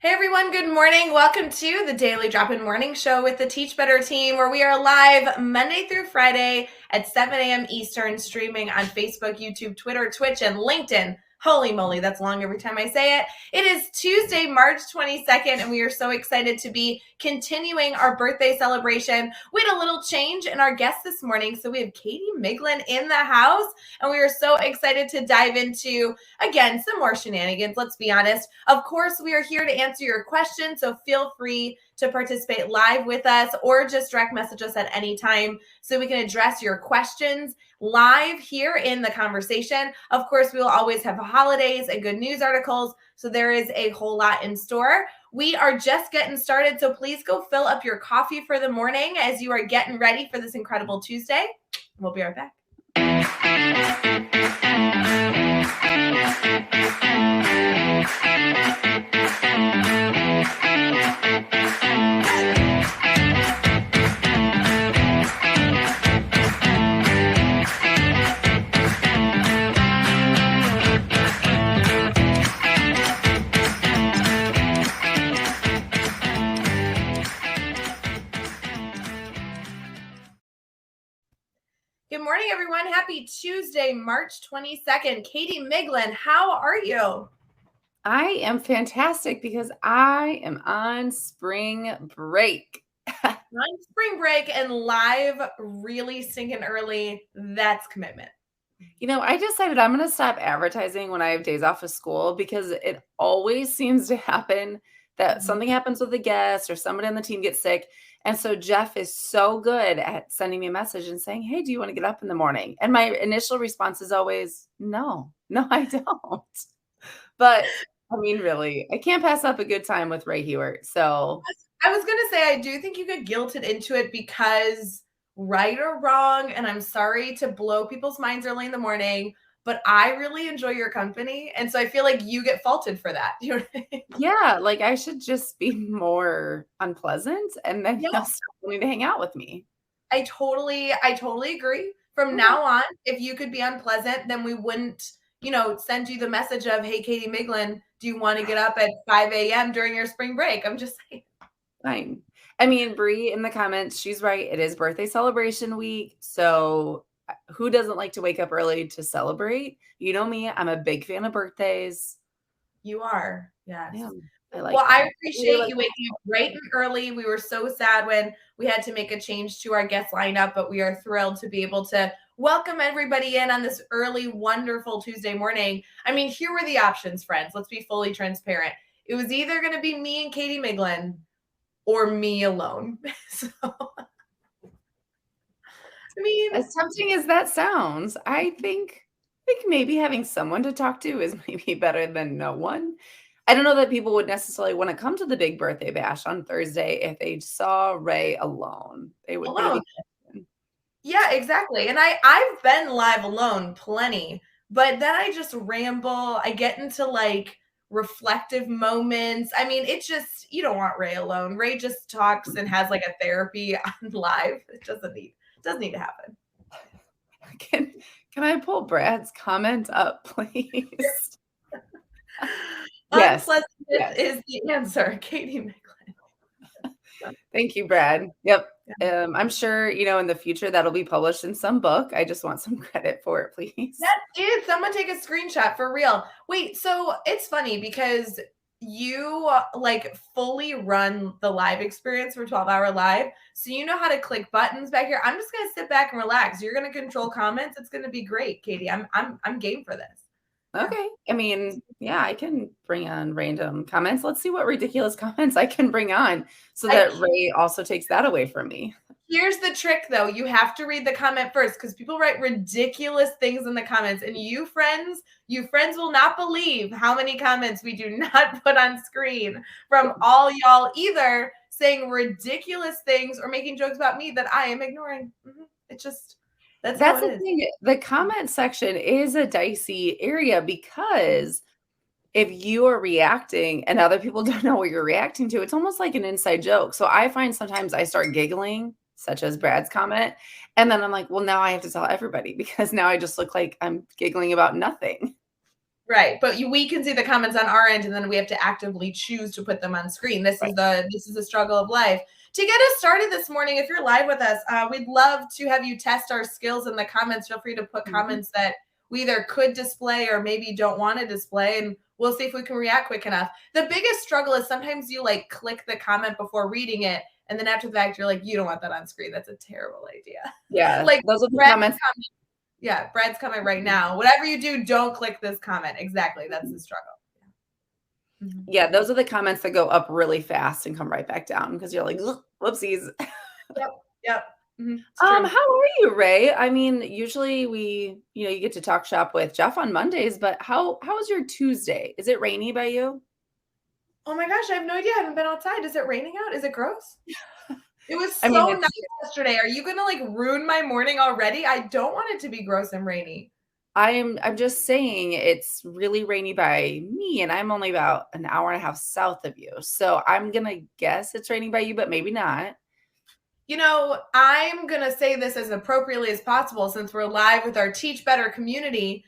Hey everyone, good morning. Welcome to the Daily Drop-In Morning Show with the Teach Better team, where we are live Monday through Friday at 7 a.m. Eastern, streaming on Facebook, YouTube, Twitter, Twitch, and LinkedIn. Holy moly, that's long every time I say it. It is Tuesday, March 22nd, and we are so excited to be continuing our birthday celebration. We had a little change in our guests this morning, so we have Katie Miglin in the house, and we are so excited to dive into, again, some more shenanigans, let's be honest. Of course, we are here to answer your questions, so feel free to participate live with us or just direct message us at any time so we can address your questions live here in the conversation. Of course, we will always have holidays and good news articles, so there is a whole lot in store. We are just getting started, so please go fill up your coffee for the morning as you are getting ready for this incredible Tuesday. We'll be right back. Good morning, everyone. Happy Tuesday, March 22nd. Katie Miglin, how are you? I am fantastic because I am on spring break. On spring break and live really stinking early. That's commitment. I decided I'm going to stop advertising when I have days off of school because it always seems to happen that something happens with a guest or somebody on the team gets sick. And so Jeff is so good at sending me a message and saying, "Hey, do you want to get up in the morning?" And my initial response is always, no, I don't. But I mean, really, I can't pass up a good time with Rae Hughart. So I was going to say, I do think you get guilted into it because right or wrong, and I'm sorry to blow people's minds early in the morning, but I really enjoy your company. And so I feel like you get faulted for that. You know what I mean? yeah, like I should just be more unpleasant and then Yeah, you'll start wanting to hang out with me. I totally agree. From Okay. now on, if you could be unpleasant, then we wouldn't, send you the message of, hey, Katie Miglin, do you want to get up at 5 a.m. during your spring break? I'm just saying. Fine. I mean, Bree in the comments, she's right. It is birthday celebration week. So who doesn't like to wake up early to celebrate? You know me, I'm a big fan of birthdays. You are. Yes. Yeah, I Well, like I them. Really appreciate like you waking up bright and early. We were so sad when we had to make a change to our guest lineup, but we are thrilled to be able to welcome everybody in on this early, wonderful Tuesday morning. I mean, here were the options, friends. Let's be fully transparent. It was either going to be me and Katie Miglin or me alone. So, I mean, as tempting as that sounds, I think maybe having someone to talk to is maybe better than no one. I don't know that people would necessarily want to come to the big birthday bash on Thursday if they saw Rae alone. They would alone. maybe question. Yeah, exactly. And I've been live alone plenty, but then I just ramble. I get into like reflective moments. I mean, it just you don't want Rae alone. Rae just talks and has like a therapy on live. It doesn't need to happen. Can can I pull Brad's comment up, please? Yes. Unpleasantness Yes. is the answer, Katie Miglin. Thank you, Brad. Yep. Yeah. I'm sure, in the future that'll be published in some book. I just want some credit for it, please. That is someone take a screenshot for real. Wait, so it's funny because you like fully run the live experience for 12-hour live. So you know how to click buttons back here. I'm just gonna sit back and relax. You're gonna control comments. It's gonna be great, Katie. I'm game for this. Yeah. Okay. I mean, yeah, I can bring on random comments. Let's see what ridiculous comments I can bring on so that Rae also takes that away from me. Here's the trick though. You have to read the comment first because people write ridiculous things in the comments. And you friends will not believe how many comments we do not put on screen from all y'all either saying ridiculous things or making jokes about me that I am ignoring. It's just that's how That's it the is. thing. The comment section is a dicey area because if you are reacting and other people don't know what you're reacting to, it's almost like an inside joke. So I find sometimes I start giggling, such as Brad's comment, and then I'm like, well, now I have to tell everybody because now I just look like I'm giggling about nothing. Right. But we can see the comments on our end, and then we have to actively choose to put them on screen. This is the struggle of life. To get us started this morning, if you're live with us, we'd love to have you test our skills in the comments. Feel free to put comments that we either could display or maybe don't want to display, and we'll see if we can react quick enough. The biggest struggle is sometimes you like click the comment before reading it, and then after the fact, you're like, you don't want that on screen. That's a terrible idea. Yeah, Like those are the Brad's comments. yeah, Brad's comment right now. Whatever you do, don't click this comment. Exactly. That's the struggle. Yeah, those are the comments that go up really fast and come right back down because you're like, whoopsies. Yep. How are you, Rae? I mean, usually you get to talk shop with Jeff on Mondays, but how was your Tuesday? Is it rainy by you? Oh my gosh, I have no idea. I haven't been outside. Is it raining out? Is it gross? It was I mean, nice yesterday. Are you gonna like ruin my morning already? I don't want it to be gross and rainy. I'm just saying it's really rainy by me, and I'm only about an hour and a half south of you. So I'm gonna guess it's raining by you, but maybe not. You know, I'm gonna say this as appropriately as possible since we're live with our Teach Better community.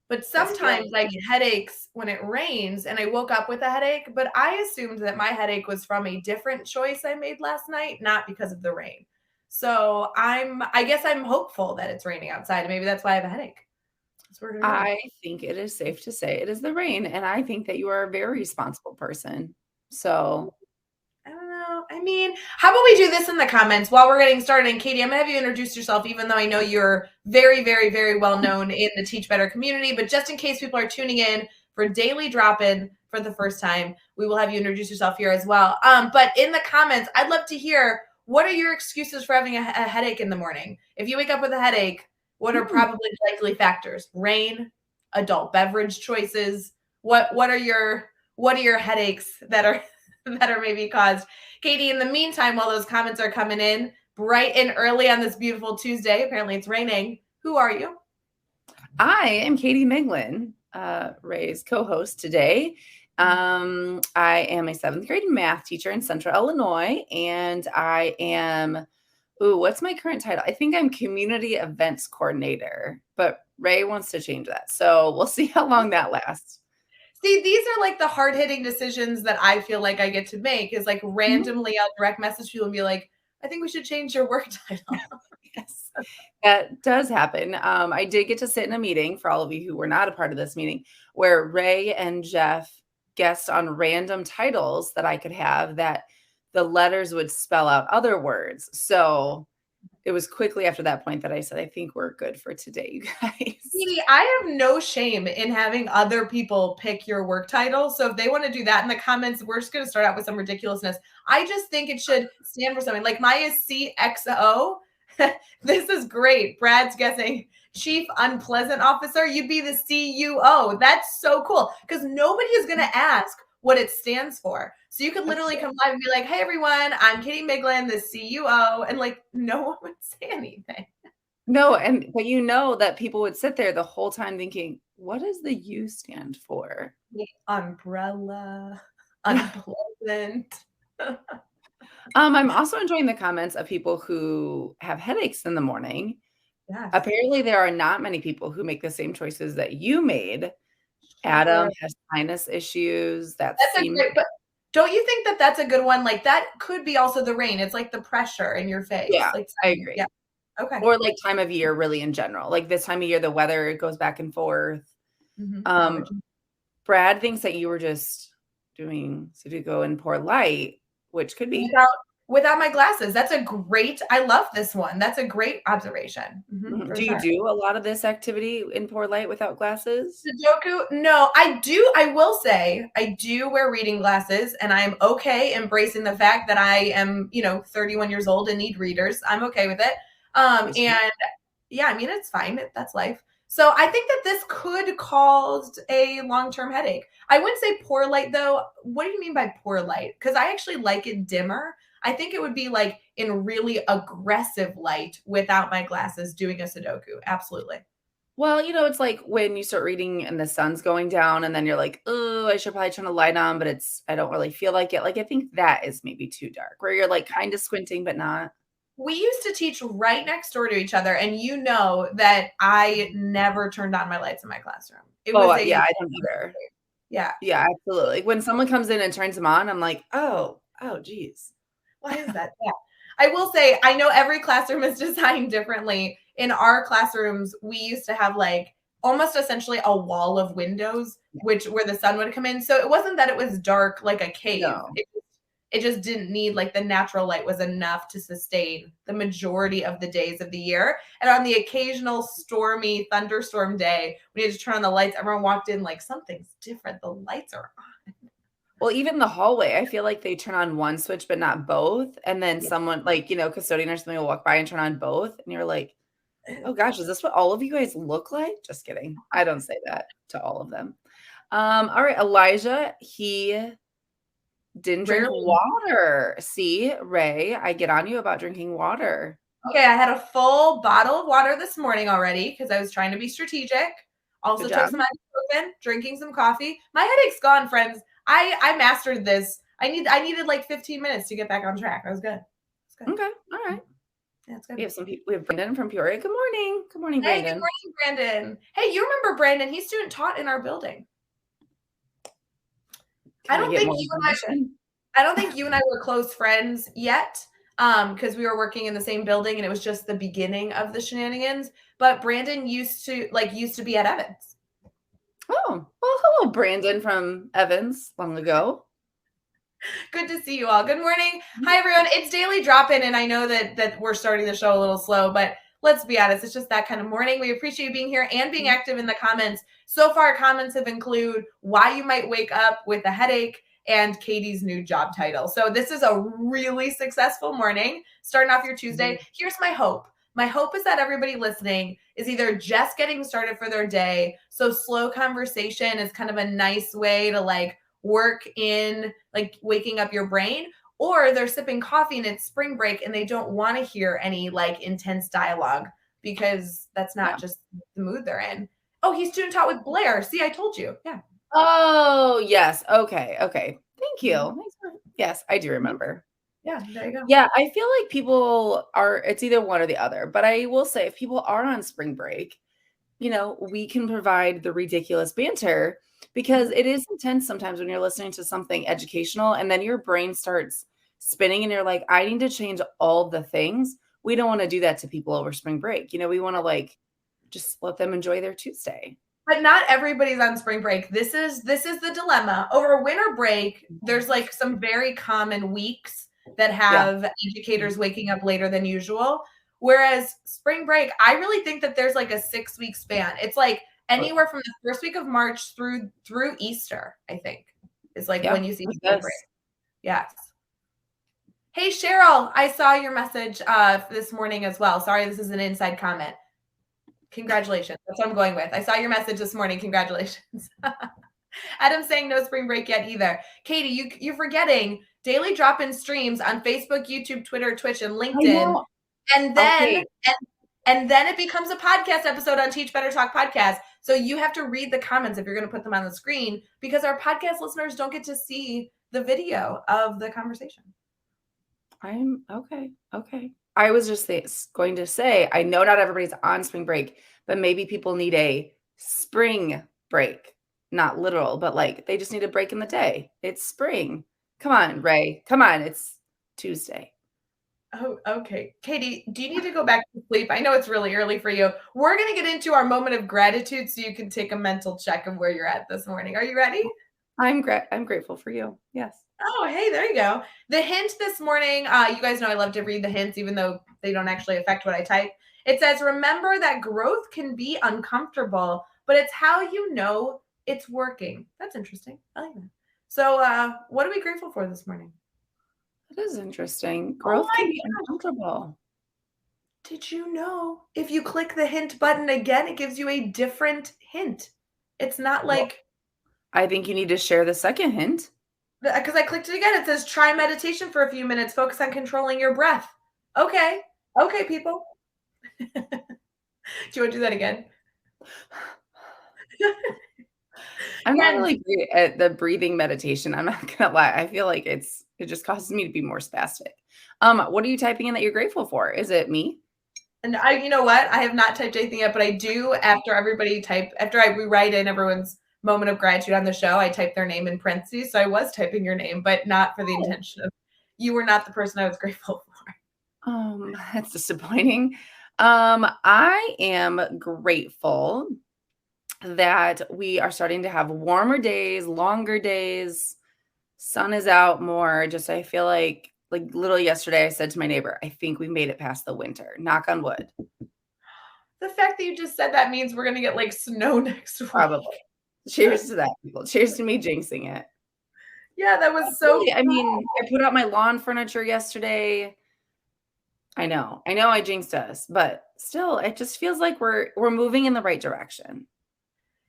But sometimes I get headaches when it rains, and I woke up with a headache, but I assumed that my headache was from a different choice I made last night, not because of the rain. So I guess I'm hopeful that it's raining outside. Maybe that's why I have a headache. I think it is safe to say it is the rain, and I think that you are a very responsible person. So I don't know. I mean, how about we do this in the comments while we're getting started? And Katie, I'm going to have you introduce yourself, even though I know you're very, very, very well known in the Teach Better community. But just in case people are tuning in for Daily Drop-In for the first time, we will have you introduce yourself here as well. But in the comments, I'd love to hear, what are your excuses for having a headache in the morning? If you wake up with a headache, what are probably likely factors? Rain, adult beverage choices. What are your headaches that are maybe caused? Katie, in the meantime, while those comments are coming in bright and early on this beautiful Tuesday, apparently it's raining. Who are you? I am Katie Miglin, Rae's co-host today. I am a 7th grade math teacher in Central Illinois, and I am what's my current title? I think I'm community events coordinator, but Rae wants to change that. So we'll see how long that lasts. See, these are like the hard-hitting decisions that I feel like I get to make, is like randomly I'll direct message people and be like, I think we should change your work title. Yes, that does happen. I did get to sit in a meeting, for all of you who were not a part of this meeting, where Rae and Jeff guessed on random titles that I could have that the letters would spell out other words. So it was quickly after that point that I said, I think we're good for today, you guys. Katie, I have no shame in having other people pick your work title. So if they want to do that in the comments, we're just going to start out with some ridiculousness. I just think it should stand for something. Like my is CXO. This is great. Brad's guessing Chief Unpleasant Officer. You'd be the CUO. That's so cool because nobody is going to ask what it stands for. So you could literally come live and be like, hey, everyone, I'm Katie Miglin, the CUO. And like, no one would say anything. No, but you know that people would sit there the whole time thinking, what does the U stand for? Umbrella, unpleasant. I'm also enjoying the comments of people who have headaches in the morning. Yes. Apparently, there are not many people who make the same choices that you made. Sure. Adam has sinus issues. That's a great, but don't you think that that's a good one? Like that could be also the rain. It's like the pressure in your face. Yeah, like, I agree. Yeah. Okay. Or like time of year, really in general. Like this time of year, the weather goes back and forth. Brad thinks that you were just doing Sudoku and pour light, which could be without my glasses. That's a great. I love this one. That's a great observation. Do you do a lot of this activity in pour light without glasses? Sudoku? No, I do. I will say I do wear reading glasses, and I'm okay embracing the fact that I am, 31 years old and need readers. I'm okay with it. And yeah, I mean, it's fine. That's life. So I think that this could cause a long-term headache. I wouldn't say poor light though. What do you mean by poor light? Because I actually like it dimmer. I think it would be like in really aggressive light without my glasses doing a Sudoku. Absolutely. Well, it's like when you start reading and the sun's going down and then you're like, oh, I should probably turn a light on, but I don't really feel like it. Like, I think that is maybe too dark where you're like kind of squinting, but not. We used to teach right next door to each other, and you know that I never turned on my lights in my classroom. It was yeah, a I don't either. yeah. Yeah, absolutely. When someone comes in and turns them on, I'm like, "Oh, geez." Why is that? Yeah. I will say, I know every classroom is designed differently. In our classrooms, we used to have like almost essentially a wall of windows, which where the sun would come in. So it wasn't that it was dark like a cave. No. It just didn't need like the natural light was enough to sustain the majority of the days of the year. And on the occasional stormy thunderstorm day, we had to turn on the lights. Everyone walked in like something's different. The lights are on. Well, even the hallway, I feel like they turn on one switch, but not both. And then Yeah. someone like, custodian or something will walk by and turn on both. And you're like, oh gosh, is this what all of you guys look like? Just kidding. I don't say that to all of them. All right, Elijah, he didn't drink Rarely. water. See, Rae, I get on you about drinking water. Okay, I had a full bottle of water this morning already because I was trying to be strategic. Also Good took job. some ibuprofen, drinking some coffee. My headache's gone, friends. I mastered this. I needed like 15 minutes to get back on track. I was good. It's good. Okay, all right. Yeah, it's good. We have some people. We have Brandon from Peoria. Good morning. Good morning, Hey, Brandon. good morning, Brandon. Hey, you remember Brandon? He's student taught in our building. I don't think you and I were close friends yet, because we were working in the same building and it was just the beginning of the shenanigans. But Brandon used to be at Evans. Oh, well, hello, Brandon from Evans long ago. Good to see you all. Good morning. Hi, everyone. It's Daily Drop-In, and I know that we're starting the show a little slow, but let's be honest, it's just that kind of morning. We appreciate you being here and being active in the comments. So far, comments have included why you might wake up with a headache and Katie's new job title. So this is a really successful morning, starting off your Tuesday. Here's my hope. My hope is that everybody listening is either just getting started for their day. So slow conversation is kind of a nice way to like work in like waking up your brain, or they're sipping coffee and it's spring break and they don't want to hear any like intense dialogue because that's not just the mood they're in. Oh, he's student taught with Blair. See, I told you. Yeah. Oh, yes. Okay. Thank you. Yes, I do remember. Yeah, there you go. Yeah, I feel like people are, it's either one or the other. But I will say, if people are on spring break, we can provide the ridiculous banter because it is intense sometimes when you're listening to something educational and then your brain starts spinning and you're like, I need to change all the things. We don't want to do that to people over spring break. We want to like just let them enjoy their Tuesday. But not everybody's on spring break. This is the dilemma. Over winter break, there's like some very common weeks that have educators waking up later than usual. Whereas spring break, I really think that there's like a 6-week span. It's like anywhere from the first week of March through Easter, I think, is like when you see spring break. Yes. Hey, Cheryl, I saw your message this morning as well. Sorry, this is an inside comment. Congratulations. That's what I'm going with. I saw your message this morning. Congratulations. Adam's saying no spring break yet either. Katie, you're forgetting daily drop-in streams on Facebook, YouTube, Twitter, Twitch, and LinkedIn. And then and then it becomes a podcast episode on Teach Better Talk podcast. So you have to read the comments if you're going to put them on the screen because our podcast listeners don't get to see the video of the conversation. I'm okay. I was just going to say, I know not everybody's on spring break, but maybe people need a spring break. Not literal, but like they just need a break in the day. It's spring. Come on, Rae. Come on. It's Tuesday. Oh, okay. Katie, do you need to go back to sleep? I know it's really early for you. We're going to get into our moment of gratitude so you can take a mental check of where you're at this morning. Are you ready? I'm grateful for you. Yes. Oh, hey, there you go. The hint this morning, you guys know I love to read the hints, even though they don't actually affect what I type. It says, remember that growth can be uncomfortable, but it's how you know it's working. That's interesting. I like that. So what are we grateful for this morning? That is interesting. Growth can be uncomfortable. Did you know if you click the hint button again, it gives you a different hint? It's not like... I think you need to share the second hint. Because I clicked it again. It says, try meditation for a few minutes. Focus on controlling your breath. Okay, people. Do you want to do that again? I'm not really great at the breathing meditation. I'm not going to lie. I feel like it just causes me to be more spastic. What are you typing in that you're grateful for? Is it me? And you know what? I have not typed anything yet, but I do after we write in everyone's moment of gratitude on the show, I type their name in parentheses. So I was typing your name, but not for the intention of, you were not the person I was grateful for. That's disappointing. I am grateful that we are starting to have warmer days, longer days. Sun is out more. Just I feel like literally yesterday I said to my neighbor, I think we made it past the winter. Knock on wood. The fact that you just said that means we're gonna get like snow next week. Probably. Cheers to that, people. Cheers to me jinxing it. Yeah, that was so really, I mean, I put out my lawn furniture yesterday. I know I jinxed us, but still, it just feels like we're moving in the right direction.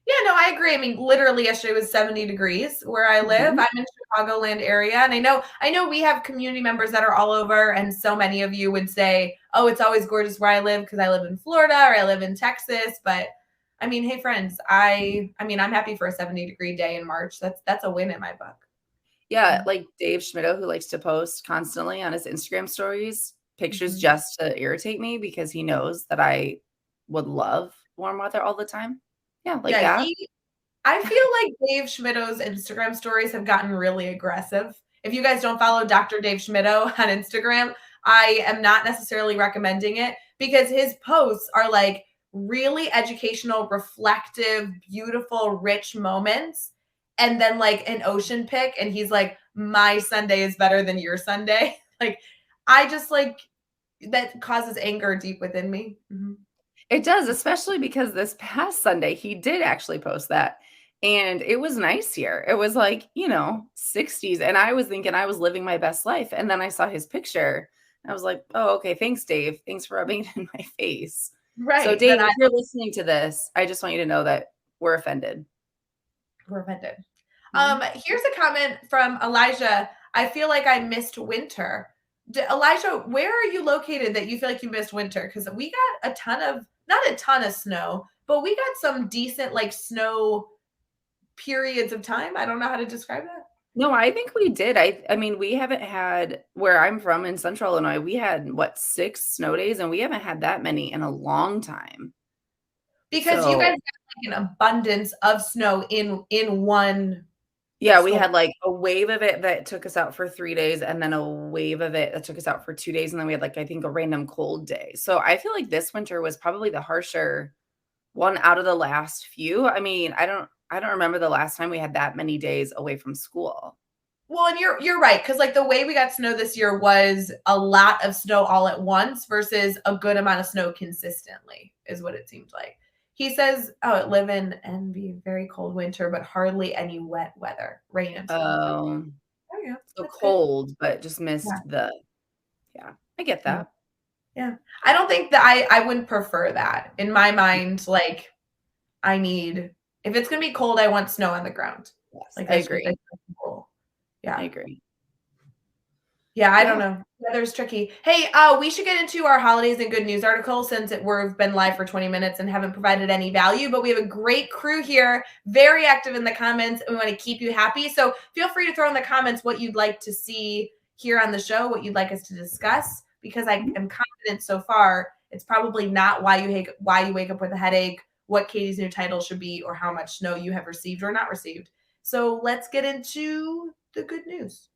Yeah, no, I agree. I mean, literally yesterday was 70 degrees where I live. Mhm. I'm in Chicagoland area, and I know we have community members that are all over, and so many of you would say, "Oh, it's always gorgeous where I live because I live in Florida or I live in Texas." But I mean, hey friends, I mean, I'm happy for a 70-degree day in March. That's a win in my book. Yeah, like Dave Schmittou, who likes to post constantly on his Instagram stories, pictures just to irritate me because he knows that I would love warm weather all the time. Yeah, like Yeah, that. I feel like Dave Schmittou's Instagram stories have gotten really aggressive. If you guys don't follow Dr. Dave Schmittou on Instagram, I am not necessarily recommending it because his posts are like really educational, reflective, beautiful, rich moments. And then like an ocean pic, and he's like, my Sunday is better than your Sunday. Like, I just like that causes anger deep within me. It does, especially because this past Sunday, he did actually post that, and it was nice here. It was like, 60s, and I was thinking I was living my best life, and then I saw his picture, and I was like, "Oh, okay, thanks, Dave. Thanks for rubbing it in my face." So, Right. Dave, if you're listening to this, I just want you to know that we're offended. We're offended. Mhm. Here's a comment from Elijah. I feel like I missed winter. Elijah, where are you located that you feel like you missed winter? Because we got not a ton of snow, but we got some decent like snow periods of time. I don't know how to describe that. No, I think we did. I mean, we haven't had where I'm from in Central Illinois, we had, what, 6 snow days, and we haven't had that many in a long time. Because you guys So got like an abundance of snow in one yeah, we storm. had, like, a wave of it that took us out for 3 days, and then a wave of it that took us out for 2 days, and then we had, like, I think, a random cold day. So I feel like this winter was probably the harsher one out of the last few. I mean, I don't remember the last time we had that many days away from school. Well, and you're right, because like the way we got snow this year was a lot of snow all at once versus a good amount of snow consistently, is what it seemed like. He says, "Oh, live in and be very cold winter, but hardly any wet weather, rain and snow." Um, There you go. so That's good. cold, but just Yeah, missed the yeah, I get yeah, that. yeah. I don't think that I wouldn't prefer that in my mind. Like, I need if it's gonna be cold, I want snow on the ground. Yes, Like I that's just agree. like the rule. I Yeah. agree. Yeah, I don't Yeah. know. Weather's tricky. Hey, we should get into our holidays and good news article since we've been live for 20 minutes and haven't provided any value, but we have a great crew here, very active in the comments, and we want to keep you happy. So feel free to throw in the comments what you'd like to see here on the show, what you'd like us to discuss, because I Mhm. am confident so far it's probably not why you wake up with a headache, what Katie's new title should be, or how much snow you have received or not received. So let's get into the good news.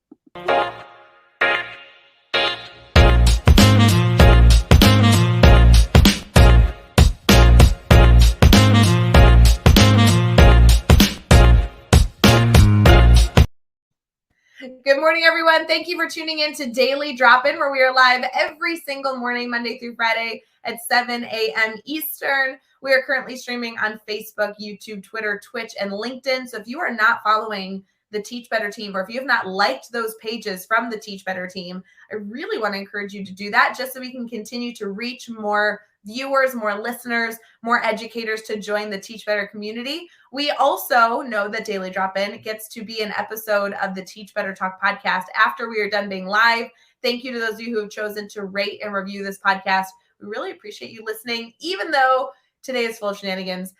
Good morning, everyone. Thank you for tuning in to Daily Drop-In, where we are live every single morning, Monday through Friday at 7 a.m. Eastern. We are currently streaming on Facebook, YouTube, Twitter, Twitch, and LinkedIn. So if you are not following the Teach Better team, or if you have not liked those pages from the Teach Better team, I really want to encourage you to do that just so we can continue to reach more viewers, more listeners, more educators to join the Teach Better community. We also know that Daily Drop-In gets to be an episode of the Teach Better Talk podcast after we are done being live. Thank you to those of you who have chosen to rate and review this podcast. We really appreciate you listening, even though today is full of shenanigans.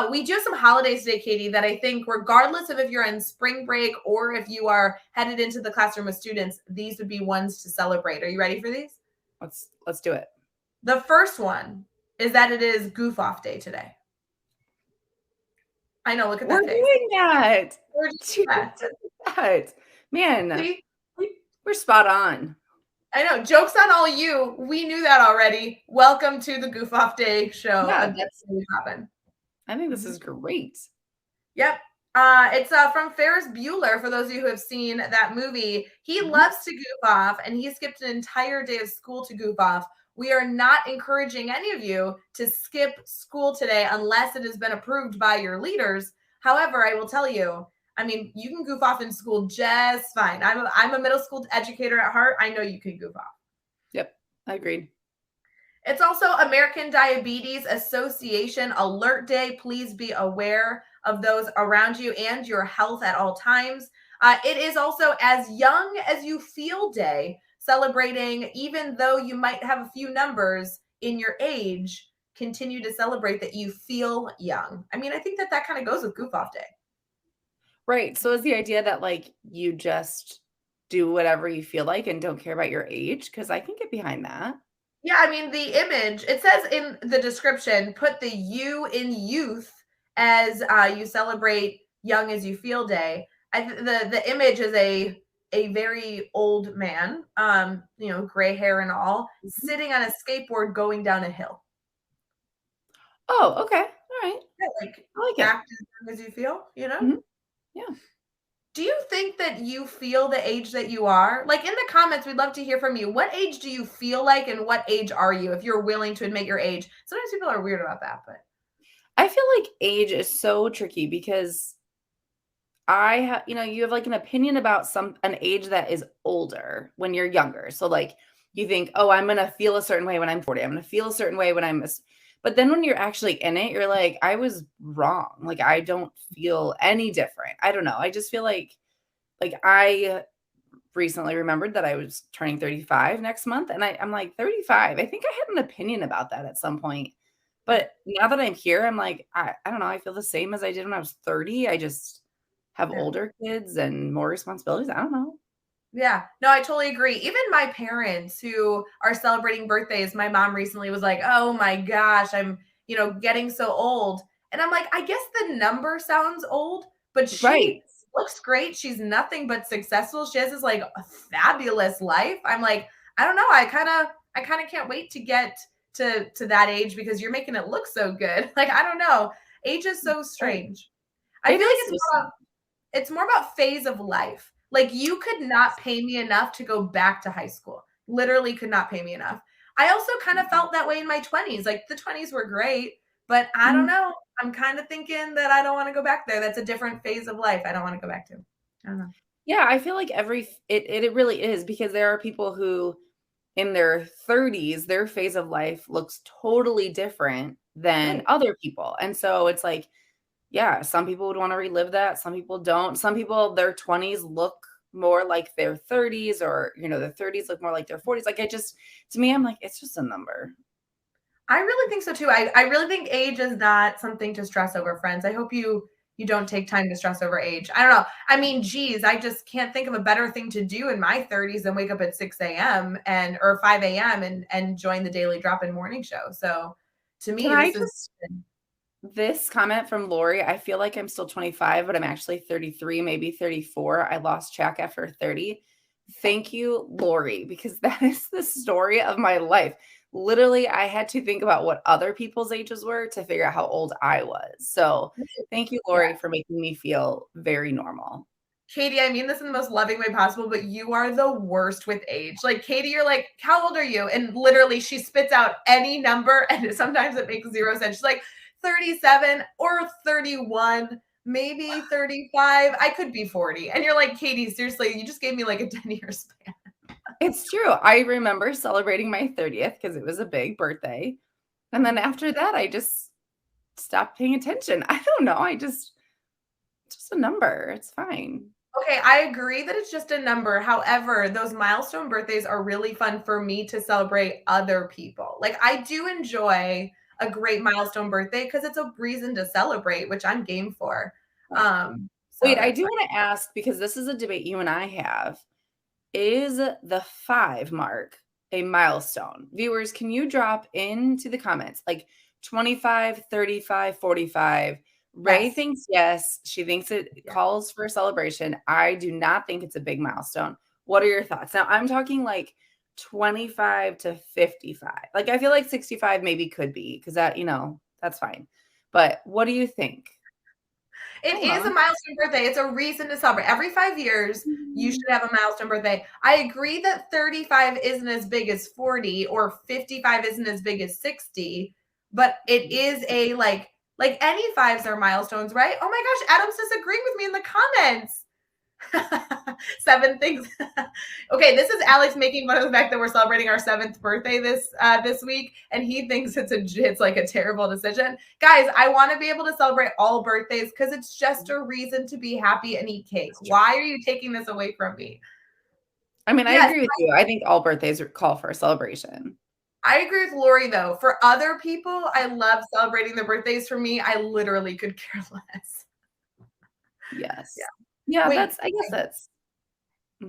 We do have some holidays today, Katie, that I think regardless of if you're in spring break or if you are headed into the classroom with students, these would be ones to celebrate. Are you ready for these? Let's do it. The first one is that it is Goof Off Day today. I know, look at We're that face. doing that. We're doing Cheers that. to that. Man, See? we're spot on. I know. Joke's on all you. We knew that already. Welcome to the Goof Off Day show. Yeah, I think this is great. Yep. It's from Ferris Bueller, for those of you who have seen that movie. He loves to goof off, and he skipped an entire day of school to goof off. We are not encouraging any of you to skip school today unless it has been approved by your leaders. However, I will tell you, I mean, you can goof off in school just fine. I'm a middle school educator at heart. I know you can goof off. Yep, I agreed. It's also American Diabetes Association Alert Day. Please be aware of those around you and your health at all times. It is also As Young as You Feel Day, celebrating even though you might have a few numbers in your age, continue to celebrate that you feel young. I mean, I think that kind of goes with Goof Off Day. Right. So is the idea that like you just do whatever you feel like and don't care about your age? Because I can get behind that. Yeah, I mean, the image, it says in the description, put the you in youth as you celebrate Young as You Feel Day. The image is a very old man, gray hair and all, sitting on a skateboard going down a hill. Oh, okay. All right. Yeah, like I like it. act as young as you feel, Mhm. Yeah. Do you think that you feel the age that you are? Like, in the comments, we'd love to hear from you. What age do you feel like, and what age are you, if you're willing to admit your age? Sometimes people are weird about that, but I feel like age is so tricky because you have like an opinion about an age that is older when you're younger. So like you think, oh, I'm gonna feel a certain way when I'm 40. I'm gonna feel a certain way when but then when you're actually in it, you're like, I was wrong. Like I don't feel any different. I don't know. I just feel like I recently remembered that I was turning 35 next month. And I'm like, 35. I think I had an opinion about that at some point. But now that I'm here, I'm like, I don't know. I feel the same as I did when I was 30. I just have yeah. older kids and more responsibilities. I don't know. Yeah, no, I totally agree. Even my parents who are celebrating birthdays, my mom recently was like, "Oh my gosh, I'm, getting so old." And I'm like, "I guess the number sounds old, but Right. she looks great. She's nothing but successful. She has this like a fabulous life." I'm like, "I don't know. I kind of can't wait to get to that age because you're making it look so good." Like, I don't know. Age is so Right. strange. I It feel like is just it's more about phase of life. Like, you could not pay me enough to go back to high school. Literally could not pay me enough. I also kind of felt that way in my 20s. Like, the 20s were great, but I don't Mhm. know. I'm kind of thinking that I don't want to go back there. That's a different phase of life I don't want to go back to. I don't know. Yeah, I feel like it really is because there are people who in their 30s, their phase of life looks totally different than Right. other people. And so it's like, yeah, some people would want to relive that. Some people don't. Some people, their 20s look more like their 30s, or, their 30s look more like their 40s. Like, to me, I'm like, it's just a number. I really think so too. I really think age is not something to stress over, friends. I hope you don't take time to stress over age. I don't know. I mean, geez, I just can't think of a better thing to do in my 30s than wake up at 6 a.m. and or 5 a.m. and join the Daily Drop-In Morning Show. So to Can me, I this is just, this comment from Lori, I feel like I'm still 25, but I'm actually 33, maybe 34. I lost track after 30. Thank you, Lori, because that is the story of my life. Literally, I had to think about what other people's ages were to figure out how old I was. So thank you, yeah. Lori, for making me feel very normal. Katie, I mean this in the most loving way possible, but you are the worst with age. Like, Katie, you're like, how old are you? And literally she spits out any number and sometimes it makes zero sense. She's like 37 or 31, maybe 35. I could be 40. And you're like, Katie, seriously, you just gave me like a 10-year span. It's true. I remember celebrating my 30th because it was a big birthday. And then after that, I just stopped paying attention. I don't know. It's just a number. It's fine. Okay, I agree that it's just a number. However, those milestone birthdays are really fun for me to celebrate other people. Like, I do enjoy a great milestone birthday because it's a reason to celebrate, which I'm game for. Right. So Wait, I that's do fine. want to ask because this is a debate you and I have. Is the 5 mark a milestone? Viewers, can you drop into the comments like 25, 35, 45? Rae Yes. thinks yes. She thinks it Yeah. calls for a celebration. I do not think it's a big milestone. What are your thoughts? Now, I'm talking like 25 to 55. Like, I feel like 65 maybe could be because that, that's fine. But what do you think? It Hold is a on. milestone birthday. It's a reason to celebrate. Every 5 years, you should have a milestone birthday. I agree that 35 isn't as big as 40 or 55 isn't as big as 60, but it is a like any fives are milestones, right? Oh my gosh, Adam's disagreeing with me in the comments. 7 things. Okay, this is Alex making fun of the fact that we're celebrating our 7th birthday this week, and he thinks it's like a terrible decision. Guys, I want to be able to celebrate all birthdays because it's just a reason to be happy and eat cake. Why are you taking this away from me? I mean, I Yes, agree with you. I think all birthdays call for a celebration. I agree with Lori though. For other people, I love celebrating their birthdays. For me, I literally could care less. Yes. Yeah. Yeah, Wait, I guess that's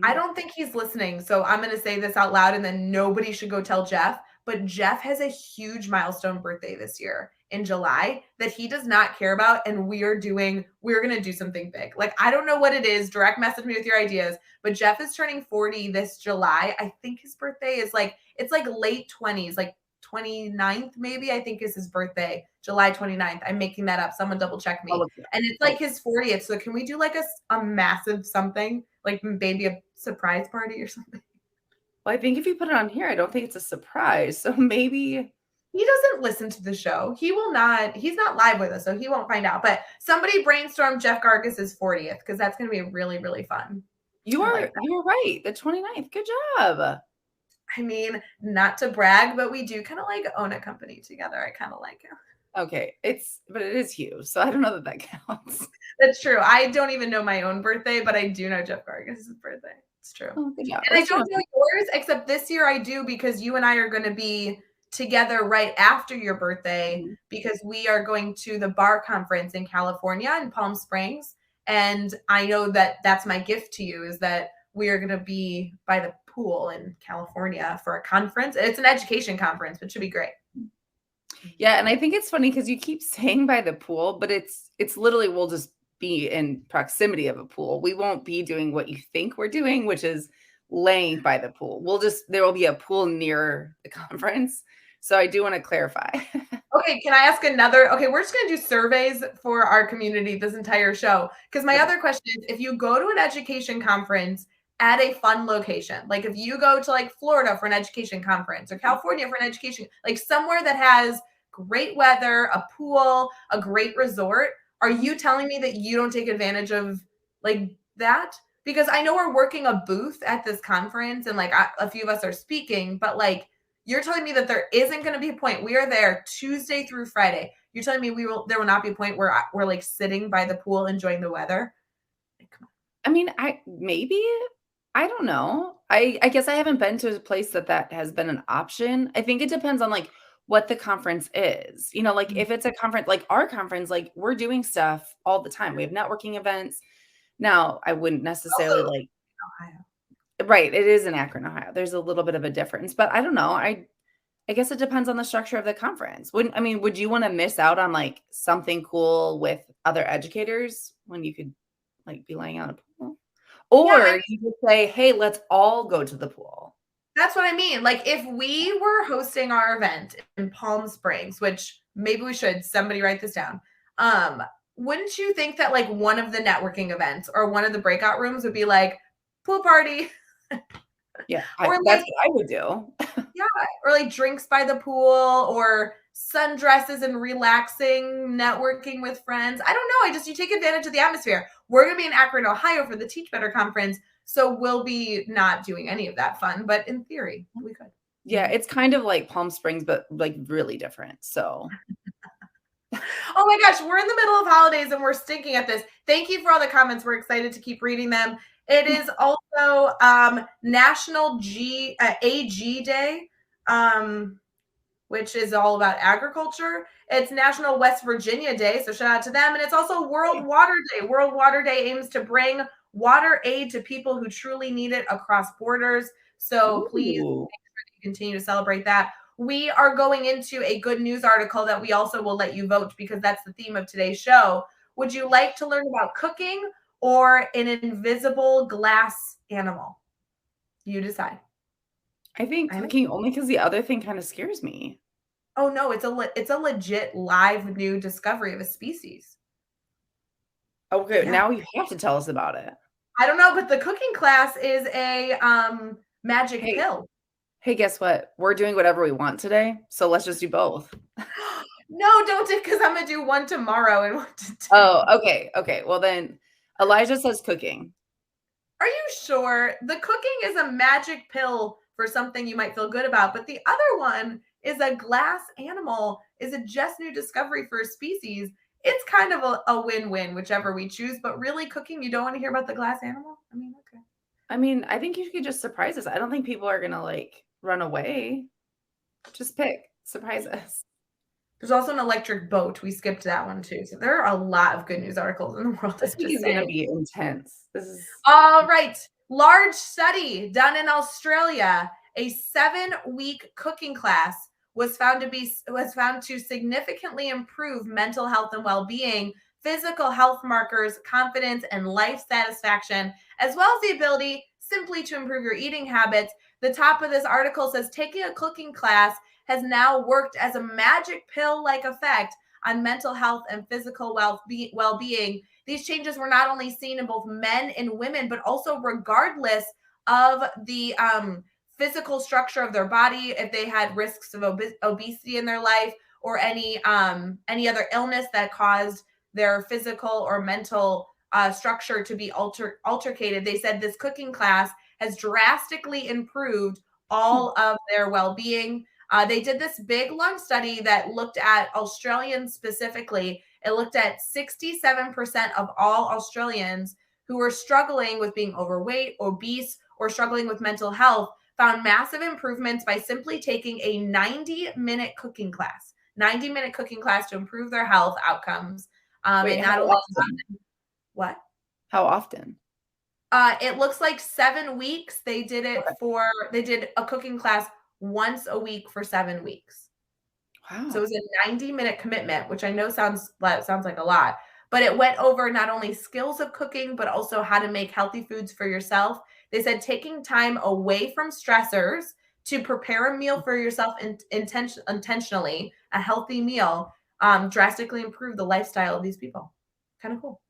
I mhm. don't think he's listening, so I'm going to say this out loud and then nobody should go tell Jeff. But Jeff has a huge milestone birthday this year in July that he does not care about. And we're going to do something big. Like, I don't know what it is. Direct message me with your ideas. But Jeff is turning 40 this July. I think his birthday is it's like late 20s, like 29th, maybe, I think is his birthday, July 29th. I'm making that up. Someone double check I'll me. look it up. And it's like his 40th. So can we do like a massive something? Like maybe a surprise party or something? Well, I think if you put it on here, I don't think it's a surprise. So maybe He doesn't listen to the show. He's not live with us, so he won't find out. But somebody brainstorm Jeff Gargas's 40th because that's going to be really, really fun. you I like are that. you were right. The 29th. Good job. I mean, not to brag, but we do kind of like own a company together. I kind of like it. Okay. But it is you. So I don't know that counts. That's true. I don't even know my own birthday, but I do know Jeff Gargas's birthday. It's true. Oh, good job. At And I least you don't know. know yours, except this year I do because you and I are going to be together right after your birthday Mhm. because we are going to the bar conference in California in Palm Springs. And I know that that's my gift to you is that we are going to be by the pool in California for a conference. It's an education conference, but it should be great. Yeah, and I think it's funny because you keep saying by the pool, but it's literally we'll just be in proximity of a pool. We won't be doing what you think we're doing, which is laying by the pool. There will be a pool near the conference. So I do want to clarify. Okay, can I ask another? Okay, we're just going to do surveys for our community this entire show. Because my Okay. other question is if you go to an education conference at a fun location, like if you go to like Florida for an education conference or California for an education, like somewhere that has great weather, a pool, a great resort, are you telling me that you don't take advantage of like that? Because I know we're working a booth at this conference and like a few of us are speaking, but like you're telling me that there isn't going to be a point. We are there Tuesday through Friday. You're telling me there will not be a point where we're like sitting by the pool enjoying the weather. Like, come on. I mean, I don't know. I guess I haven't been to a place that has been an option. I think it depends on like what the conference is. Like if it's a conference like our conference, like we're doing stuff all the time. We have networking events. Now, I wouldn't necessarily Also, like Ohio. right, it is in Akron, Ohio. There's a little bit of a difference, but I don't know. I guess it depends on the structure of the conference. Would you want to miss out on like something cool with other educators when you could like be laying on a pool? Yeah, I Or mean, you could say, "Hey, let's all go to the pool." that's what I mean. Like if we were hosting our event in Palm Springs, which maybe we should, somebody write this down. Um, wouldn't you think that like one of the networking events or one of the breakout rooms would be like pool party Yeah, or that's like what I would do. yeah, or like drinks by the pool or sundresses and relaxing, networking with friends. I don't know. You take advantage of the atmosphere. We're going to be in Akron, Ohio for the Teach Better conference. So we'll be not doing any of that fun, but in theory, we could. Yeah, it's kind of like Palm Springs, but like really different. So, Oh my gosh, we're in the middle of holidays and we're stinking at this. Thank you for all the comments. We're excited to keep reading them. It is also National AG Day. Which is all about agriculture. It's National West Virginia Day, so shout out to them. And it's also World Water Day. World Water Day aims to bring water aid to people who truly need it across borders. So please ooh. make sure that you continue to celebrate that. We are going into a good news article that we also will let you vote because that's the theme of today's show. Would you like to learn about cooking or an invisible glass animal? You decide. I think I know. cooking only because the other thing kind of scares me. Oh no, it's a legit live new discovery of a species. Okay, Yeah. now you have to tell us about it. I don't know, but the cooking class is a magic Hey, pill. hey, guess what? We're doing whatever we want today, so let's just do both. No, don't do because I'm gonna do one tomorrow and one today. Oh, okay, okay. Well then, Elijah says cooking. Are you sure? The cooking is a magic pill for something you might feel good about, but the other one is a glass animal, is a just new discovery for a species. It's kind of a win-win, whichever we choose. But really, cooking, you don't want to hear about the glass animal? I mean, okay. I mean, I think you could just surprise us. I don't think people are gonna like run away. Just pick, surprise us. There's also an electric boat. We skipped that one too. So there are a lot of good news articles in the world. I'm This week just is gonna saying. be intense. This is All right. Large study done in Australia. A 7-week cooking class was found to significantly improve mental health and well-being, physical health markers, confidence, and life satisfaction, as well as the ability simply to improve your eating habits. The top of this article says taking a cooking class has now worked as a magic pill-like effect on mental health and physical well-being. These changes were not only seen in both men and women, but also regardless of the physical structure of their body, if they had risks of obesity in their life or any other illness that caused their physical or mental structure to be altercated. They said this cooking class has drastically improved all of their well-being. They did this big long study that looked at Australians specifically. It looked at 67% of all Australians who were struggling with being overweight, obese, or struggling with mental health found massive improvements by simply taking a 90-minute cooking class. 90-minute cooking class to improve their health outcomes. wait, And how not only often? what? How often? It looks like 7 weeks. They did Okay. a cooking class once a week for 7 weeks. So it Wow. was a 90-minute commitment, which I know sounds like a lot, but it went over not only skills of cooking, but also how to make healthy foods for yourself. They said taking time away from stressors to prepare a meal for yourself intentionally, a healthy meal, drastically improved the lifestyle of these people. Kind of cool.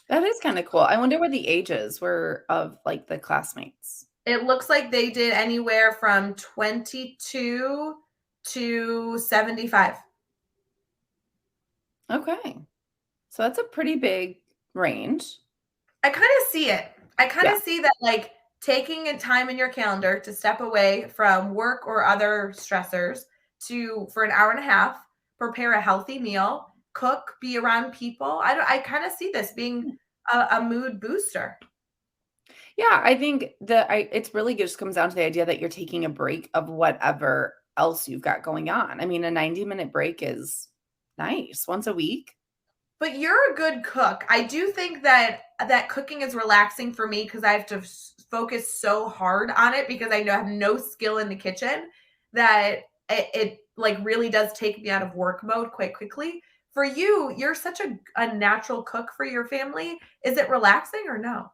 That is kind of cool. I wonder what the ages were of like the classmates. It looks like they did anywhere from 22 to 75. Okay. So that's a pretty big range. I kind of see it. I kind Yeah. of see that like taking a time in your calendar to step away from work or other stressors to for an hour and a half, prepare a healthy meal, cook, be around people. I kind of see this being a mood booster. Yeah, I think it's really just comes down to the idea that you're taking a break of whatever else you've got going on. I mean, a 90-minute break is nice once a week. But you're a good cook. I do think that cooking is relaxing for me because I have to focus so hard on it because I have no skill in the kitchen that it like really does take me out of work mode quite quickly. For you, you're such a natural cook for your family. Is it relaxing or no?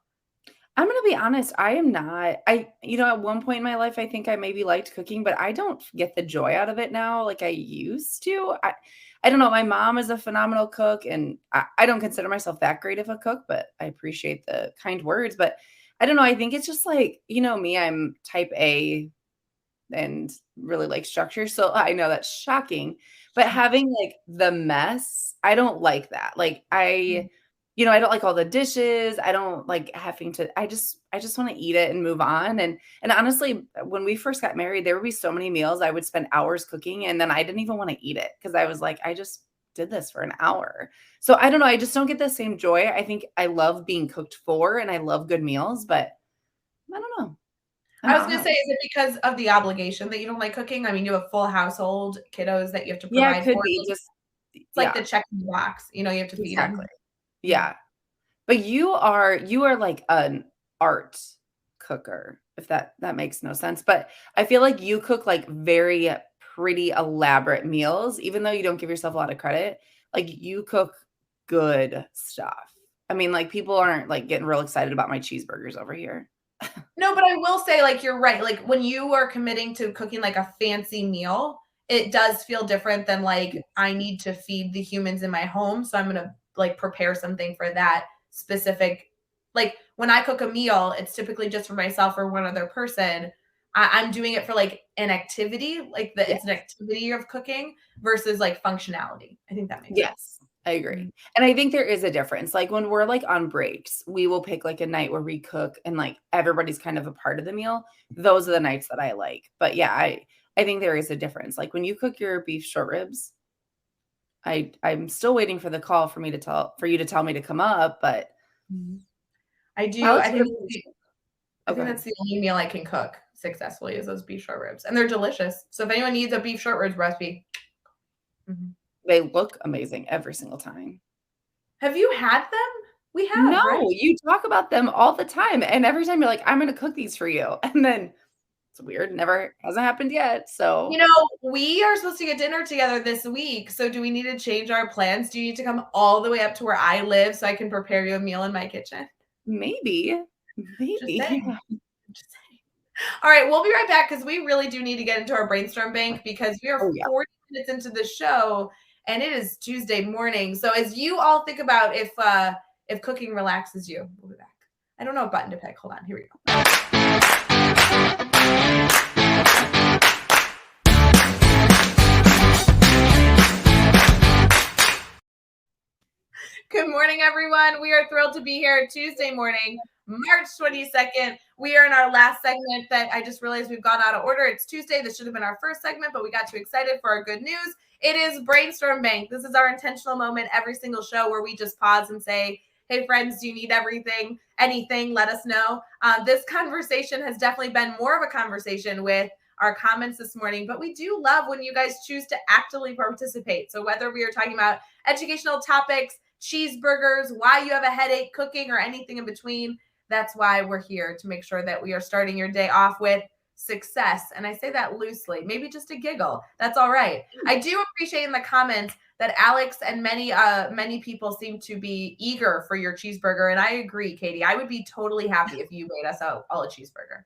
I'm gonna be honest, I am not. At one point in my life, I think I maybe liked cooking, but I don't get the joy out of it now like I used to. I don't know. My mom is a phenomenal cook, and I don't consider myself that great of a cook, but I appreciate the kind words. But I don't know. I think it's just like, me, I'm type A and really like structure. So I know that's shocking, but having like the mess, I don't like that. Like I don't like all the dishes. I don't like having to I just want to eat it and move on. And honestly, when we first got married, there would be so many meals I would spend hours cooking and then I didn't even want to eat it because I was like, I just did this for an hour. So I don't know, I just don't get the same joy. I think I love being cooked for and I love good meals, but I don't know. I'm I was gonna odd. say, is it because of the obligation that you don't like cooking? I mean, you have a full household, kiddos that you have to Yeah, it provide could for. be just It's like yeah, the check in the box. You have to feed exactly. them. Yeah. But you are like an art cooker, if that makes no sense. But I feel like you cook like very pretty elaborate meals, even though you don't give yourself a lot of credit. Like you cook good stuff. I mean, like people aren't like getting real excited about my cheeseburgers over here. No, but I will say, like, you're right. Like, when you are committing to cooking like a fancy meal, it does feel different than like, I need to feed the humans in my home. So I'm going to like prepare something for that specific. Like, when I cook a meal, it's typically just for myself or one other person. I'm doing it for like an activity, like it's an activity of cooking versus like functionality. I think that makes sense. Yes, I agree. Mhm. And I think there is a difference. Like when we're like on breaks, we will pick like a night where we cook and like everybody's kind of a part of the meal. Those are the nights that I like. But yeah, I think there is a difference. Like when you cook your beef short ribs, I'm still waiting for the call for you to tell me to come up, but Mhm. I do. Alex really I oh, go think ahead. that's the only meal I can cook successfully is those beef short ribs, and they're delicious. So if anyone needs a beef short ribs recipe, mhm. They look amazing every single time. Have you had them? We have, right? No, you talk about them all the time, and every time you're like, "I'm gonna cook these for you," and then it's weird, never hasn't happened yet, You so know, we are supposed to get dinner together this week. So do we need to change our plans? Do you need to come all the way up to where I live so I can prepare you a meal in my kitchen? maybe, Just maybe. saying. Just saying. All right, we'll be right back because we really do need to get into our brainstorm bank because we are Oh, yeah. 40 minutes into the show and it is Tuesday morning. So as you all think about if cooking relaxes you, we'll be back. I don't know what button to pick. Hold on, here we go. Good morning, everyone. We are thrilled to be here Tuesday morning, March 22nd. We are in our last segment that I just realized we've gone out of order. It's Tuesday. This should have been our first segment, but we got too excited for our good news. It is Brainstorm Bank. This is our intentional moment every single show where we just pause and say, hey, friends, do you need anything? Let us know. This conversation has definitely been more of a conversation with our comments this morning, but we do love when you guys choose to actively participate. So whether we are talking about educational topics, cheeseburgers, why you have a headache, cooking, or anything in between, that's why we're here to make sure that we are starting your day off with success. And I say that loosely, maybe just a giggle. That's all right. I do appreciate in the comments that Alex and many people seem to be eager for your cheeseburger. And I agree, Katie. I would be totally happy if you made us all a cheeseburger.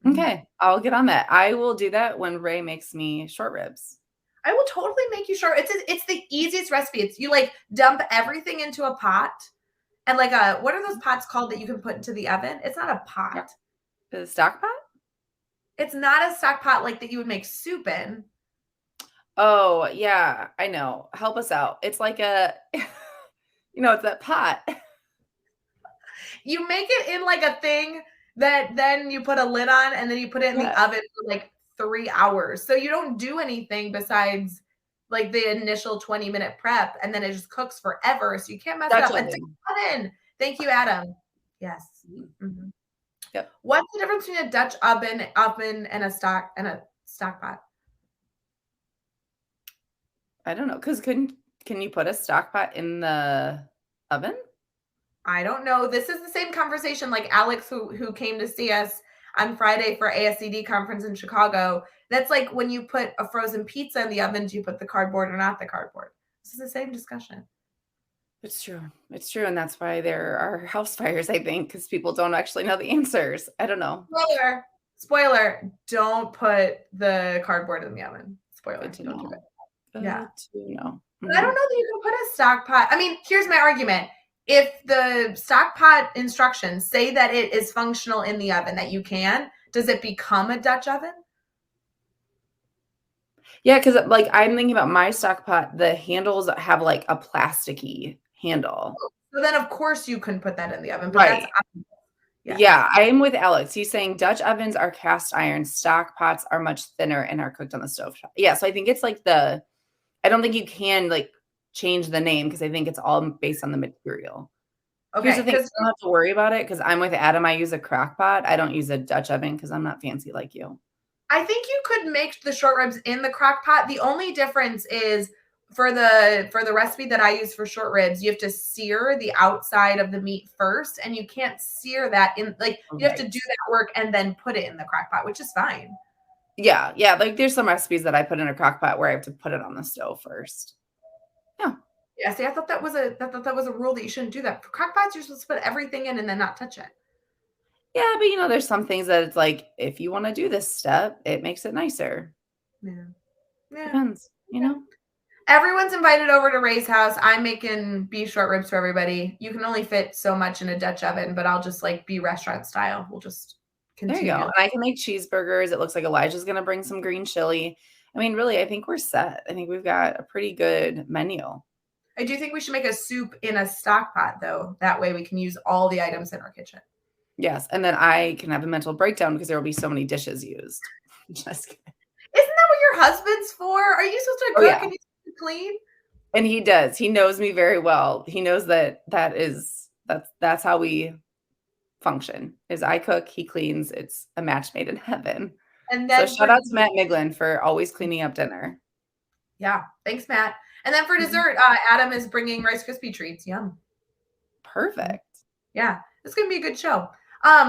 Okay, I'll get on that. I will do that when Rae makes me short ribs. I will totally make you sure. It's the easiest recipe. It's you like dump everything into a pot and like what are those pots called that you can put into the oven? It's not a pot. Yeah. The stock pot? It's not a stock pot like that you would make soup in. Oh, yeah, I know. Help us out. It's like a it's that pot. You make it in like a thing that then you put a lid on and then you put it in the Yeah. oven for like 3 hours. So you don't do anything besides like the initial 20-minute prep and then it just cooks forever. So you can't mess it Dutch up. A Dutch oven. oven. Thank you, Adam. Yes. Mhm. Yep. What's the difference between a Dutch oven and a stock pot? I don't know, 'cause can you put a stock pot in the oven? I don't know. This is the same conversation like Alex who came to see us on Friday for ASCD conference in Chicago. That's like when you put a frozen pizza in the oven, do you put the cardboard or not the cardboard? This is the same discussion. It's true. It's true, and that's why there are house fires, I think, because people don't actually know the answers. I don't know. Spoiler, don't put the cardboard in the oven. Good Spoiler, to don't do know. it. Yeah. Good to know. But I don't know that you can put a stock pot. I mean, here's my argument. If the stock pot instructions say that it is functional in the oven, that you can, does it become a Dutch oven? Yeah, because like, I'm thinking about my stock pot, the handles have, like, a plasticky handle. So then, of course, you can put that in the oven, but that's Right. yes. Yeah, I am with Alex. He's saying Dutch ovens are cast iron, stock pots are much thinner and are cooked on the stove top. Yeah, so I think it's like I don't think you can, like, change the name because I think it's all based on the material. Here's Okay, the thing, because you don't have to worry about it because 'cause I'm with Adam, I use a crock pot. I don't use a Dutch oven because 'cause I'm not fancy like you. I think you could make the short ribs in the crock pot. The only difference is for the recipe that I use for short ribs, you have to sear the outside of the meat first, and you can't sear that in like you have to Right. do that work and then put it in the crock pot, which is fine. Yeah, yeah, like, there's some recipes that I put in a crock pot where I have to put it on the stove first. Yeah. Yeah, see, I thought that was a rule that you shouldn't do that. For crock pots, you're supposed to put everything in and then not touch it. Yeah, but, there's some things that it's like, if you wanna do this step, it makes it nicer. Yeah. Yeah. Depends, you know? Everyone's invited over to Ray's house. I'm making beef short ribs for everybody. You can only fit so much in a Dutch oven, but I'll just like be restaurant style. We'll just There you continue go, to. and I can make cheeseburgers. It looks like Elijah's gonna bring some green chili. I mean, really, I think we're set. I think we've got a pretty good menu. I do think we should make a soup in a stock pot though. That way we can use all the items in our kitchen. Yes, and then I can have a mental breakdown because there will be so many dishes used. Just kidding. Isn't that what your husband's for? Are you supposed to Oh, cook yeah, and he's supposed to clean? and he does. He knows me very well. He knows that's how we function, is I cook, he cleans. It's a match made in heaven. And So then shout out to Matt Miglin for always cleaning up dinner. yeah, thanks, Matt. And then for Mhm. dessert, Adam is bringing Rice Krispie treats. Yum. Perfect. Yeah, it's gonna be a good show.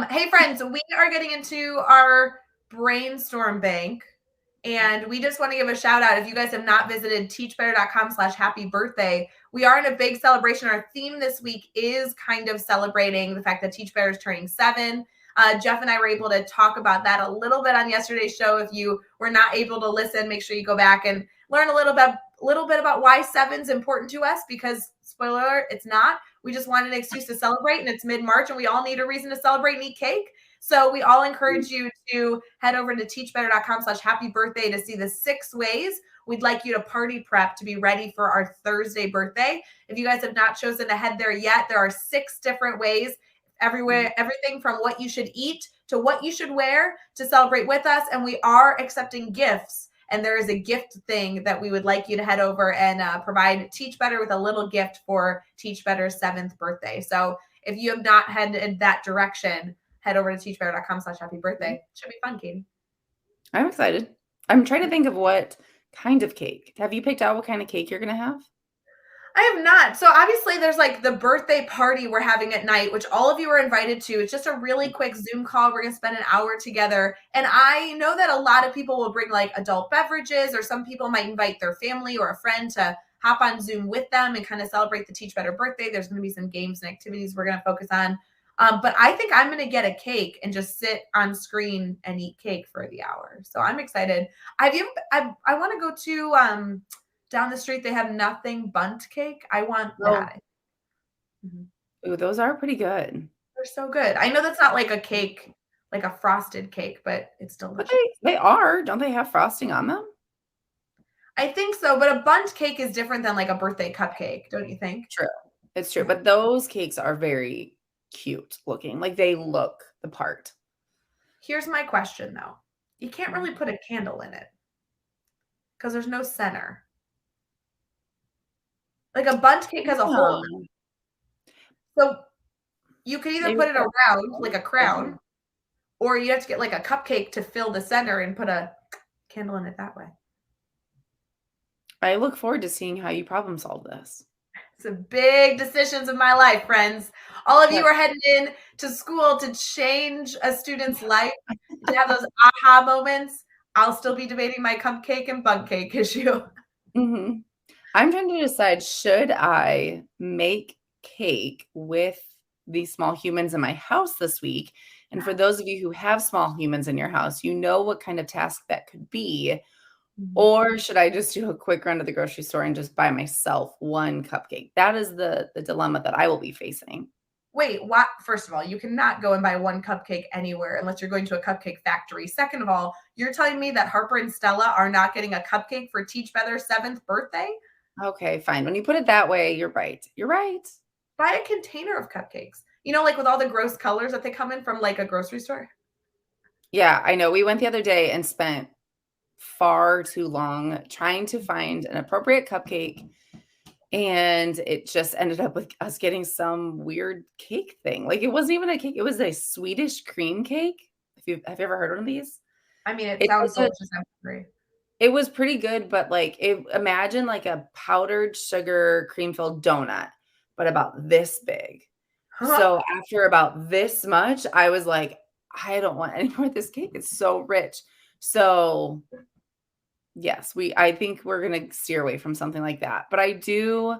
Hey friends, we are getting into our brainstorm bank, and we just want to give a shout out. If you guys have not visited teachbetter.com/happy birthday, we are in a big celebration. Our theme this week is kind of celebrating the fact that Teach Better is turning 7. Jeff and I were able to talk about that a little bit on yesterday's show. If you were not able to listen, make sure you go back and learn a little bit about why 7's important to us, because spoiler alert, it's not. We just wanted an excuse to celebrate, and it's mid-March, and we all need a reason to celebrate and eat cake. So we all encourage you to head over to teachbetter.com/happy birthday to see the 6 ways we'd like you to party prep to be ready for our Thursday birthday. If you guys have not chosen to head there yet, there are 6 different ways everywhere, everything from what you should eat to what you should wear to celebrate with us. And we are accepting gifts. And there is a gift thing that we would like you to head over and provide Teach Better with a little gift for Teach Better's 7th birthday. So if you have not headed that direction, head over to teachbetter.com/happy birthday. Should be fun, Katie. I'm excited. I'm trying to think of what kind of cake. Have you picked out what kind of cake you're gonna have? I have not. So obviously there's like the birthday party we're having at night, which all of you are invited to. It's just a really quick Zoom call. We're going to spend an hour together. And I know that a lot of people will bring like adult beverages, or some people might invite their family or a friend to hop on Zoom with them and kind of celebrate the Teach Better birthday. There's going to be some games and activities we're going to focus on. But I think I'm going to get a cake and just sit on screen and eat cake for the hour. So I'm excited. I want to go to down the street, they have nothing bundt cake. I want Oh, that. Mhm. ooh, those are pretty good. They're so good. I know that's not like a cake, like a frosted cake, but it's But delicious. they are. Don't they have frosting on them? I think so, but a bundt cake is different than like a birthday cupcake, don't you think? True. It's true. Yeah. But those cakes are very cute looking. Like they look the part. Here's my question though. You can't really put a candle in it because there's no center. Like a bundt cake has a hole in Yeah. it. So you could either Maybe put it that's around like a okay. crown, or you have to get like a cupcake to fill the center and put a candle in it that way. I look forward to seeing how you problem solve this. Some big decisions in my life, friends. All of you Yep. are heading in to school to change a student's life, to have those aha moments. I'll still be debating my cupcake and bun cake issue. Mhm. I'm trying to decide, should I make cake with these small humans in my house this week? And for those of you who have small humans in your house, you know what kind of task that could be. Or should I just do a quick run to the grocery store and just buy myself one cupcake? That is the dilemma that I will be facing. Wait, what? First of all, you cannot go and buy one cupcake anywhere unless you're going to a cupcake factory. Second of all, you're telling me that Harper and Stella are not getting a cupcake for Teach Beather's 7th birthday? Okay, fine. When you put it that way, you're right. You're right. Buy a container of cupcakes. You know, like with all the gross colors that they come in from like a grocery store? Yeah, I know. We went the other day and spent far too long trying to find an appropriate cupcake, and it just ended up with us getting some weird cake thing. Like, it wasn't even a cake, it was a Swedish cream cake. If you have you ever heard of these? I mean, it It's sounds like a delicious. I'm hungry. It was pretty good, but, like, imagine, like, a powdered sugar cream-filled donut, but about this big. So, after about this much, I was like, "I don't want any more of this cake, it's so rich." So, yes, I think we're gonna steer away from something like that, but I do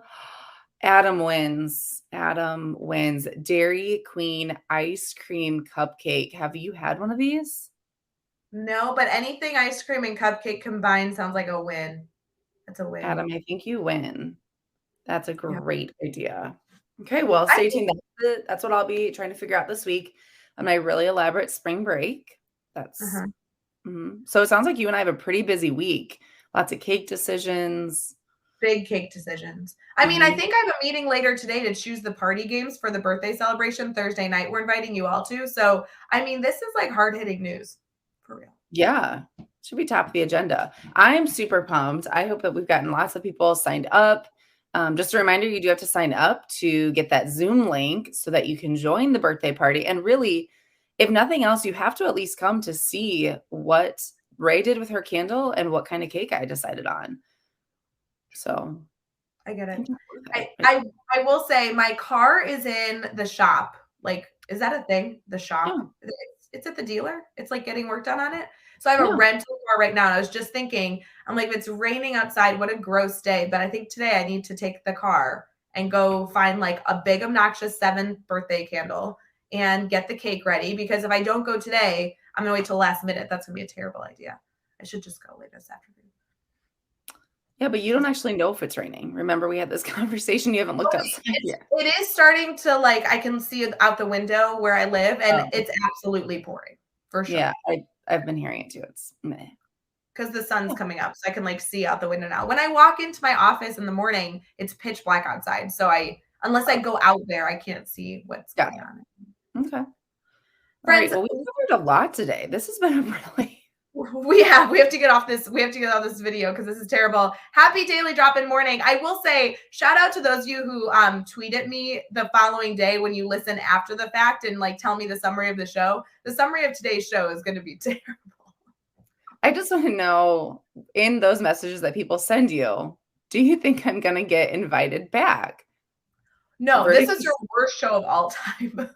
Adam wins Dairy Queen ice cream cupcake. Have you had one of these? No, but anything ice cream and cupcake combined sounds like a win. It's a win. Adam, I think you win. That's a Yeah. great idea. Okay, well, I stay think tuned. That's what I'll be trying to figure out this week on my really elaborate spring break. That's uh So it sounds like you and I have a pretty busy week. Lots of cake decisions. big cake decisions. I mean, I Mhm. think I have a meeting later today to choose the party games for the birthday celebration Thursday night. We're inviting you all to. So, I mean, this is like hard-hitting news for real. Yeah, should be top of the agenda. I am super pumped. I hope that we've gotten lots of people signed up. Just a reminder, you do have to sign up to get that Zoom link so that you can join the birthday party. And really, if nothing else, you have to at least come to see what Rae did with her candle and what kind of cake I decided on. So I get I it. think it's worth I it. I I will say my car is in the shop. Like, is that a thing? The shop? Yeah, It's at the dealer? It's, like, getting work done on it? So I have a yeah. rental car right now, and I was just thinking, I'm like, "If it's raining outside, what a gross day," but I think today I need to take the car and go find, like, a big obnoxious 7th birthday candle and get the cake ready, because if I don't go today, I'm gonna wait till last minute. That's gonna be a terrible idea. I should just go later this afternoon. Yeah, but you don't actually know if it's raining. Remember, we had this conversation. You haven't looked outside yet. It is starting to, like, I can see it out the window where I live, and Oh, it's absolutely pouring, for yeah. sure, I've been hearing it too. It's meh. because the sun's coming up, so I can, like, see out the window now. When I walk into my office in the morning, it's pitch black outside, so unless I Oh, go out there, I can't see what's got going on. it. Okay. All right. Friends, Well, we covered a lot today. This has been a really we have to get off this video because this is terrible. Happy daily drop-in morning. I will say shout out to those of you who tweeted me the following day when you listen after the fact and like tell me the summary of the show. The summary of today's show is going to be terrible. I just want to know in those messages that people send you, do you think I'm going to get invited back? No, this Verdict is is your worst show of all time.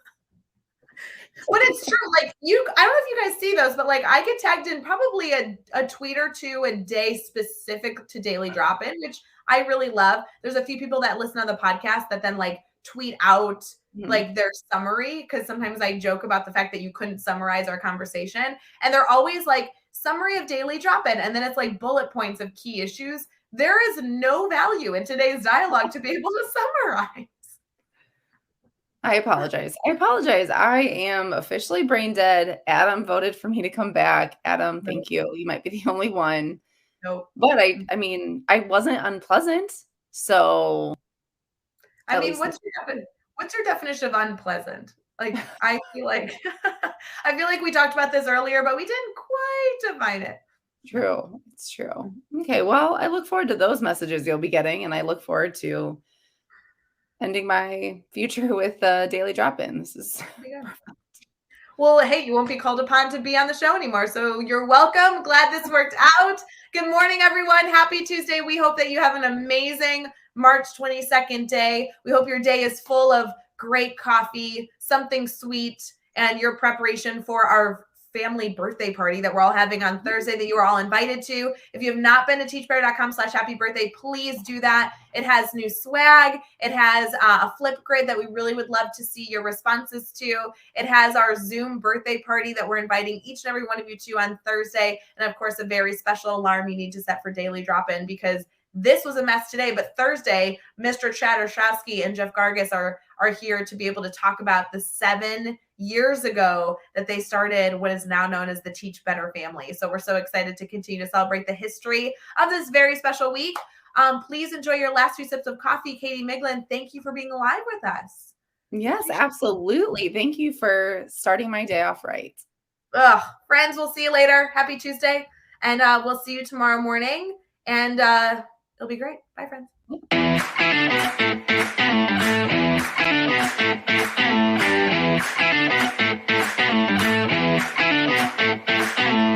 But it's true. Like I don't know if you guys see those, but like I get tagged in probably a tweet or two a day specific to Daily Drop In, which I really love. There's a few people that listen to the podcast that then like tweet out Mhm. like their summary, because sometimes I joke about the fact that you couldn't summarize our conversation. And they're always like summary of Daily Drop In. And then it's like bullet points of key issues. There is no value in today's dialogue to be able to summarize. I apologize. I apologize. I am officially brain dead. Adam voted for me to come back. Adam, No, thank you. You might be the only one. no. But I mean, I wasn't unpleasant. So I at mean, least what's your definition of unpleasant? Like, I feel like I feel like we talked about this earlier, but we didn't quite define it. true. It's true. Okay. Well, I look forward to those messages you'll be getting, and I look forward to ending my future with daily drop-in. This is Yeah. Well, hey, you won't be called upon to be on the show anymore. So you're welcome. Glad this worked out. Good morning, everyone. Happy Tuesday. We hope that you have an amazing March 22nd day. We hope your day is full of great coffee, something sweet, and your preparation for our family birthday party that we're all having on Thursday that you are all invited to. If you have not been to teachbetter.com/happy birthday, please do that. It has new swag. It has a flip grid that we really would love to see your responses to. It has our Zoom birthday party that we're inviting each and every one of you to on Thursday. And of course, a very special alarm you need to set for Daily Drop-In, because this was a mess today, but Thursday, Mr. Chattershowski and Jeff Gargas are here to be able to talk about the 7 years ago that they started what is now known as the Teach Better family. So we're so excited to continue to celebrate the history of this very special week. Please enjoy your last few sips of coffee. Katie Miglin, thank you for being alive with us. Yes, absolutely. Thank you for starting my day off right. Friends, we'll see you later. Happy Tuesday. And we'll see you tomorrow morning. And it'll be great. Bye, friends.